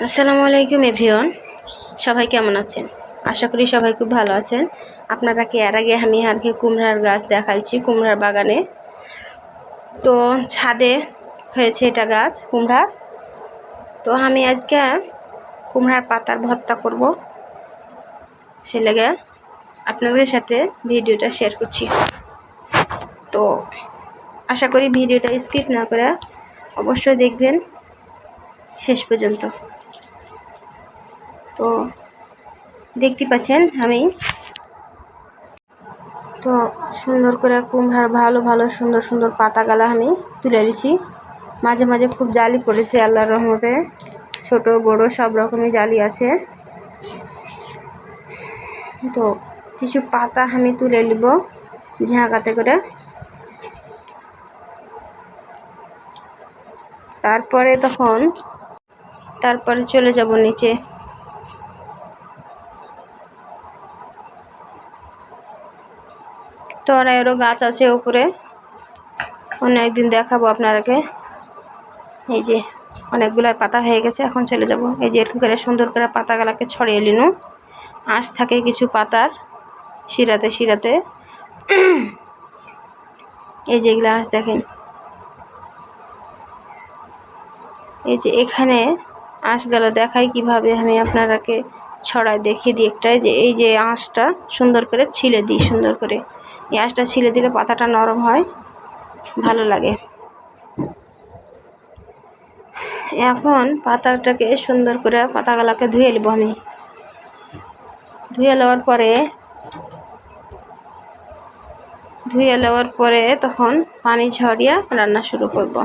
আসসালামু আলাইকুম এভরিওয়ান, সবাই কেমন আছেন? আশা করি সবাই খুব ভালো আছেন। আপনাদেরকে এর আগে আমি কুমড়ার গাছ দেখাচ্ছি, কুমড়ার বাগানে। তো ছাদে হয়েছে এটা গাছ কুমড়া। তো আমি আজকে কুমড়ার পাতার ভর্তা করব, সে লেগে আপনাদের সাথে ভিডিওটা শেয়ার করছি। তো আশা করি ভিডিওটা স্কিপ না করে অবশ্যই দেখবেন শেষ পর্যন্ত। তো দেখতে পাচ্ছেন আমি তো সুন্দর করে কুমড়ার ভালো ভালো সুন্দর সুন্দর পাতাগুলা আমি তুলে নিয়েছি। মাঝে মাঝে খুব জালি পড়েছে আল্লাহর রহমতে, ছোট বড় সব রকমই জালি আছে। তো কিছু পাতা আমি তুলে নিব ঝাঁকাতে করে, তারপরে চলে যাব নিচে। তো আরও গাছ আছে উপরে, অন্য একদিন দেখাবো আপনারাকে। এই যে অনেকগুলো পাতা হয়ে গেছে, এখন চলে যাব। এই যে এরকম করে সুন্দর করে পাতাগুলাকে ছড়িয়ে নিনু। আঁশ থাকে কিছু পাতার শিরাতে শিরাতে, এই যে এগুলো আঁশ দেখেন। এই যে এখানে আঁশগুলো দেখাই কিভাবে আমি আপনারাকে ছড়ায় দেখিয়ে দিই একটাই, যে এই যে আঁশটা সুন্দর করে ছিলে দিই। সুন্দর করে এই আঁশটা ছিলে দিলে পাতাটা নরম হয়, ভালো লাগে। এখন পাতাটাকে সুন্দর করে পাতাগুলাকে ধুয়ে নেব আমি। ধুয়ে নেওয়ার পরে তখন পানি ঝরিয়ে রান্না শুরু করব।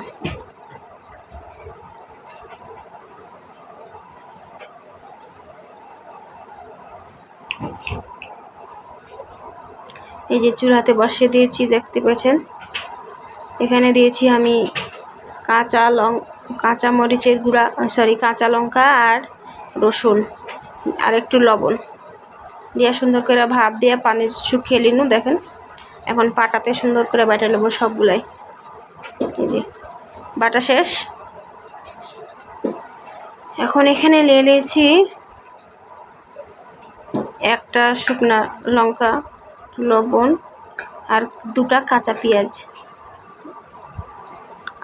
এই যে চুলাতে বসিয়ে দিয়েছি, দেখতে পাচ্ছেন। এখানে দিয়েছি আমি কাঁচা মরিচের গুঁড়া, কাঁচা লঙ্কা আর রসুন আর একটু লবণ দিয়ে সুন্দর করে ভাপ দিয়ে পানি শুকিয়ে নিনু। দেখেন এখন পাটাতে সুন্দর করে বেটে নেব সবগুলাই। এই যে বাটা শেষ। এখন এখানে নিয়েছি একটা শুকনা লঙ্কা, লবণ আর দুটা কাঁচা পেঁয়াজ।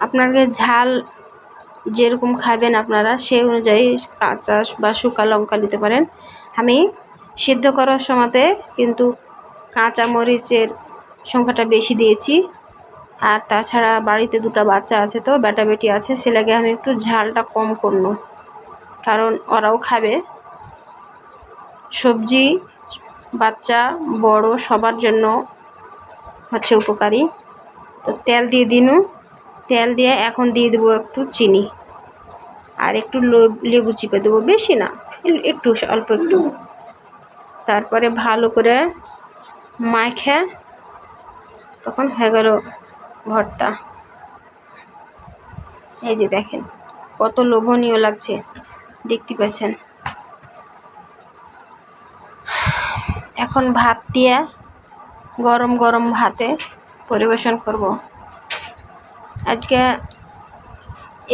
আপনাদের ঝাল যেরকম খাবেন আপনারা সেই অনুযায়ী কাঁচা বা শুকা লঙ্কা নিতে পারেন। আমি সিদ্ধ করার সময়তে কিন্তু কাঁচা মরিচের সংখ্যাটা বেশি দিয়েছি। আর তাছাড়া বাড়িতে দুটো বাচ্চা আছে, তো বেটাবেটি আছে, সে লাগে আমি একটু ঝালটা কম করব, কারণ ওরাও খাবে। সবজি বাচ্চা বড় সবার জন্য হচ্ছে উপকারী। তো তেল দিয়ে দিনু। তেল দিয়ে এখন দিয়ে দেবো একটু চিনি আর একটু লেবু চিপে দেবো, বেশি না, একটু অল্প একটু। তারপরে ভালো করে মাখে তখন হয়ে গেল ভর্তা। এই যে দেখেন কত লোভনীয় লাগছে, দেখতে পাচ্ছেন। এখন ভাত দিয়ে গরম গরম ভাতে পরিবেশন করব। আজকে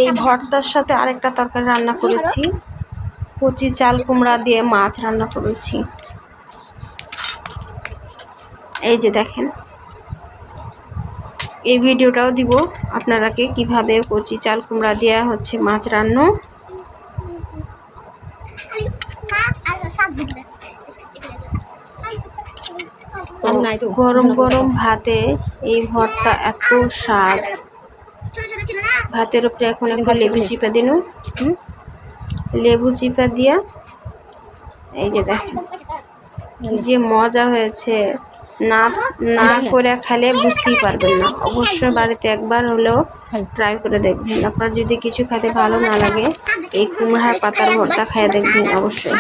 এই ভর্তার সাথে আরেকটা তরকারি রান্না করেছি, কচি চাল কুমড়া দিয়ে মাছ রান্না করেছি। এই যে দেখেন, এই ভিডিওটাও দিব আপনারাকে কিভাবে কচি চাল কুমড়া দিয়ে হচ্ছে মাছ রান্না। গরম গরম ভাতে এই ভর্তা এত স্বাদ। ভাতের উপরে এখন একটু লেবু চিপা দিন, লেবু চিপা দিয়া এই যে দেখেন কি যে মজা হয়েছে। না না করে খেলে বুঝতেই পারবেন না। অবশ্যই বাড়িতে একবার হলেও ট্রাই করে দেখবেন। আপনার যদি কিছু খেতে ভালো না লাগে, এই কুমড়ার পাতার ভর্তা খেয়ে দেখবেন অবশ্যই।